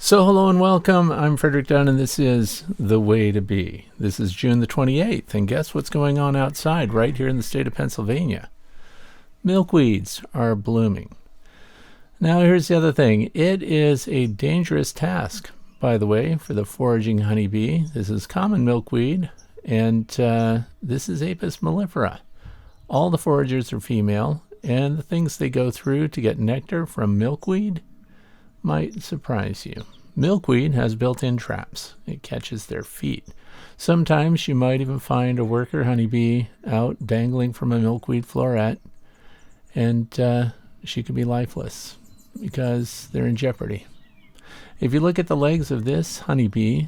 So hello and welcome. I'm Frederick Dunn, and this is The Way to Be. This is June the 28th, and guess what's going on outside right here in the state of Pennsylvania? Milkweeds are blooming. Now here's the other thing. It is a dangerous task, by the way, for the foraging honeybee. This is common milkweed, and this is Apis mellifera. All the foragers are female, and the things they go through to get nectar from milkweed might surprise you. Milkweed has built-in traps. It catches their feet. Sometimes you might even find a worker honeybee out dangling from a milkweed floret, and she could be lifeless because they're in jeopardy. If you look at the legs of this honeybee,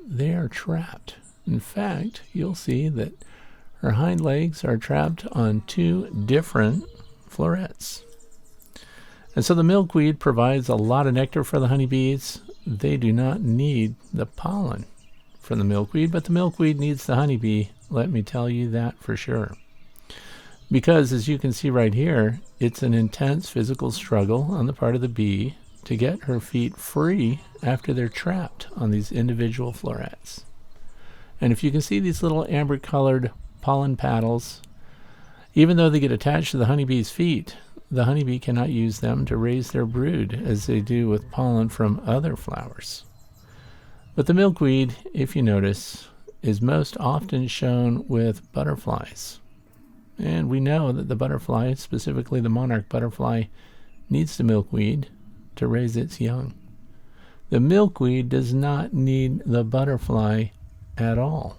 they are trapped. In fact, you'll see that her hind legs are trapped on two different florets. And so the milkweed provides a lot of nectar for the honeybees. They do not need the pollen from the milkweed, but the milkweed needs the honeybee. Let me tell you that for sure. Because as you can see right here, it's an intense physical struggle on the part of the bee to get her feet free after they're trapped on these individual florets. And if you can see these little amber-colored pollen paddles, even though they get attached to the honeybee's feet, the honeybee cannot use them to raise their brood as they do with pollen from other flowers. But the milkweed, if you notice, is most often shown with butterflies. And we know that the butterfly, specifically the monarch butterfly, needs the milkweed to raise its young. The milkweed does not need the butterfly at all.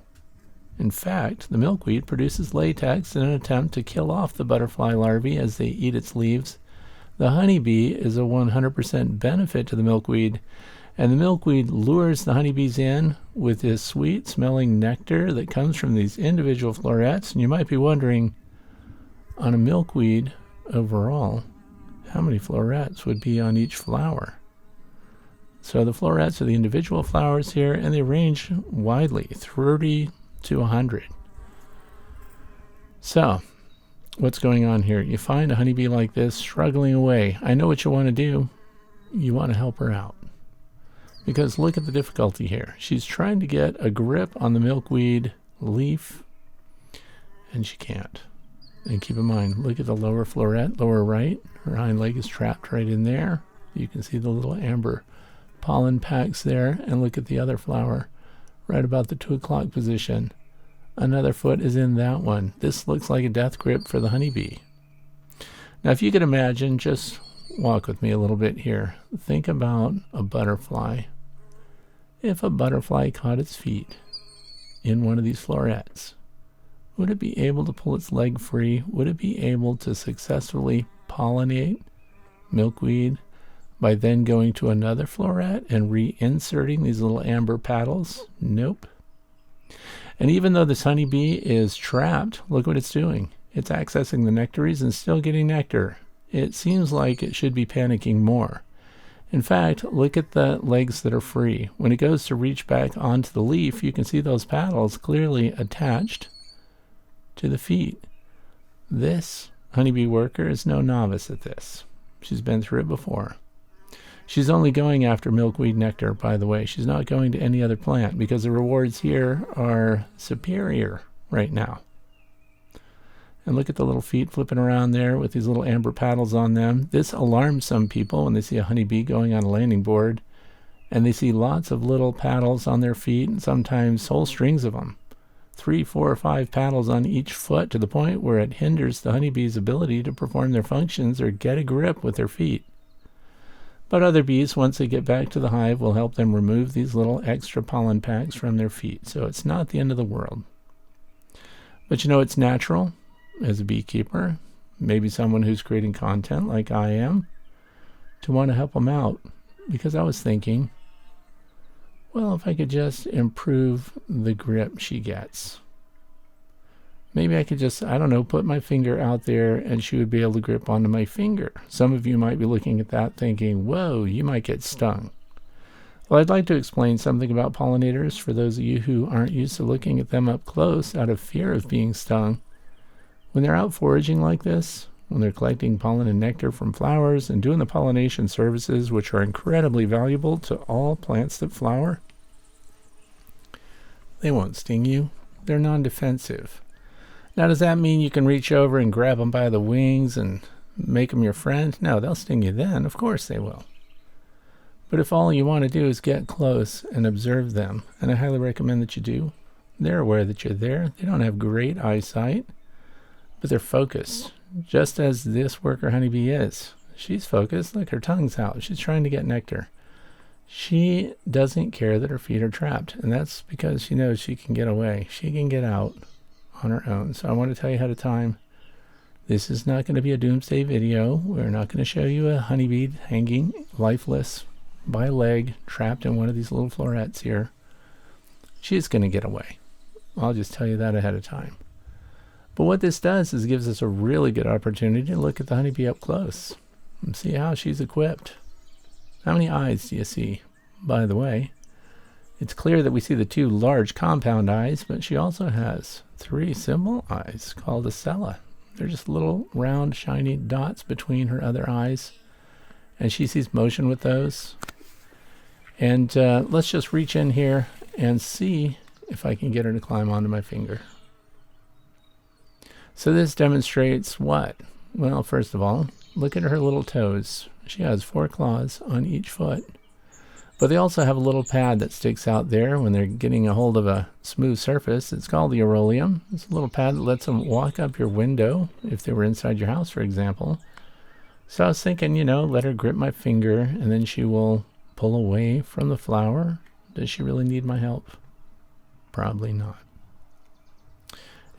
In fact, the milkweed produces latex in an attempt to kill off the butterfly larvae as they eat its leaves. The honeybee is a 100% benefit to the milkweed, and the milkweed lures the honeybees in with this sweet-smelling nectar that comes from these individual florets. And you might be wondering, on a milkweed overall, how many florets would be on each flower? So the florets are the individual flowers here, and they range widely, 30 to 100. So, what's going on here? You find a honeybee like this struggling away. I know what you want to do. You want to help her out. Because look at the difficulty here. She's trying to get a grip on the milkweed leaf, and she can't. And keep in mind, look at the lower floret, lower right. Her hind leg is trapped right in there. You can see the little amber pollen packs there. And look at the other flower right about the 2 o'clock position. Another foot is in that one. This looks like a death grip for the honeybee. Now, if you could imagine, just walk with me a little bit here. Think about a butterfly. If a butterfly caught its feet in one of these florets, would it be able to pull its leg free? Would it be able to successfully pollinate milkweed by then going to another floret and reinserting these little amber paddles? Nope. And even though this honeybee is trapped, look what it's doing. It's accessing the nectaries and still getting nectar. It seems like it should be panicking more. In fact, look at the legs that are free. When it goes to reach back onto the leaf, you can see those paddles clearly attached to the feet. This honeybee worker is no novice at this. She's been through it before. She's only going after milkweed nectar, by the way. She's not going to any other plant because the rewards here are superior right now. And look at the little feet flipping around there with these little amber paddles on them. This alarms some people when they see a honeybee going on a landing board, and they see lots of little paddles on their feet, and sometimes whole strings of them. 3, 4, or 5 paddles on each foot, to the point where it hinders the honeybee's ability to perform their functions or get a grip with their feet. But other bees, once they get back to the hive, will help them remove these little extra pollen packs from their feet. So it's not the end of the world. But you know, it's natural as a beekeeper, maybe someone who's creating content like I am, to want to help them out. Because I was thinking, well, if I could just improve the grip she gets. Maybe I could just, I don't know, put my finger out there and she would be able to grip onto my finger. Some of you might be looking at that thinking, whoa, you might get stung. Well, I'd like to explain something about pollinators for those of you who aren't used to looking at them up close out of fear of being stung. When they're out foraging like this, when they're collecting pollen and nectar from flowers and doing the pollination services, which are incredibly valuable to all plants that flower. They won't sting you. They're non-defensive. Now, does that mean you can reach over and grab them by the wings and make them your friend? No, they'll sting you then. Of course they will. But if all you want to do is get close and observe them, and I highly recommend that you do, they're aware that you're there. They don't have great eyesight, but they're focused, just as this worker honeybee is. She's focused. Look, her tongue's out. She's trying to get nectar. She doesn't care that her feet are trapped, and that's because she knows she can get away. She can get out on her own. So I want to tell you ahead of time, this is not going to be a doomsday video. We're not going to show you a honeybee hanging lifeless by a leg, trapped in one of these little florets here. She's going to get away. I'll just tell you that ahead of time. But what this does is gives us a really good opportunity to look at the honeybee up close and see how she's equipped. How many eyes do you see? By the way, it's clear that we see the two large compound eyes, but she also has 3 simple eyes called ocella. They're just little round shiny dots between her other eyes, and she sees motion with those. And let's just reach in here and see if I can get her to climb onto my finger. So this demonstrates what? Well, first of all, look at her little toes. She has 4 claws on each foot. But they also have a little pad that sticks out there when they're getting a hold of a smooth surface. It's called the aurolium. It's a little pad that lets them walk up your window if they were inside your house, for example. So I was thinking, let her grip my finger and then she will pull away from the flower. Does she really need my help? Probably not.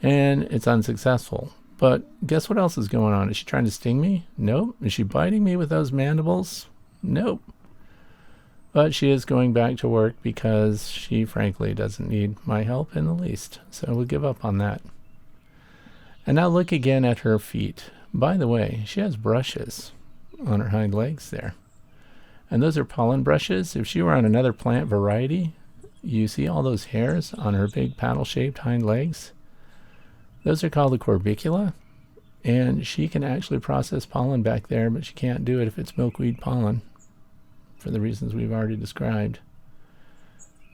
And it's unsuccessful. But guess what else is going on? Is she trying to sting me? Nope. Is she biting me with those mandibles? Nope. But she is going back to work because she frankly doesn't need my help in the least. So we'll give up on that. And now look again at her feet. By the way, she has brushes on her hind legs there. And those are pollen brushes. If she were on another plant variety, you see all those hairs on her big paddle-shaped hind legs? Those are called the corbicula. And she can actually process pollen back there, but she can't do it if it's milkweed pollen, for the reasons we've already described.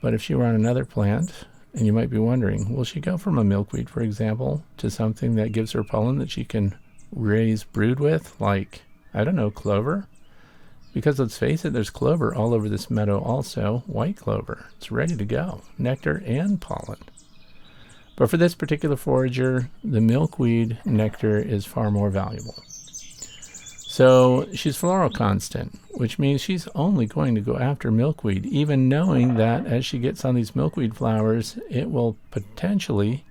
But if she were on another plant, and you might be wondering, will she go from a milkweed, for example, to something that gives her pollen that she can raise brood with, like, I don't know, clover? Because let's face it, there's clover all over this meadow also, white clover. It's ready to go, nectar and pollen. But for this particular forager, the milkweed nectar is far more valuable. So she's floral constant, which means she's only going to go after milkweed, even knowing that as she gets on these milkweed flowers, it will potentially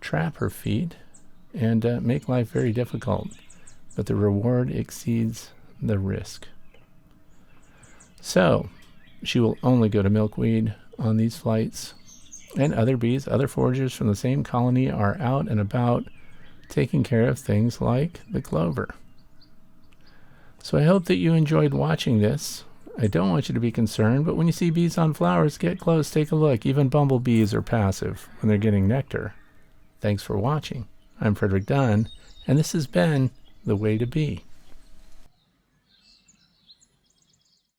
trap her feet and make life very difficult. But the reward exceeds the risk. So she will only go to milkweed on these flights. And other bees, other foragers from the same colony are out and about taking care of things like the clover. So I hope that you enjoyed watching this. I don't want you to be concerned, but when you see bees on flowers, get close, take a look. Even bumblebees are passive when they're getting nectar. Thanks for watching. I'm Frederick Dunn, and this has been The Way to Bee.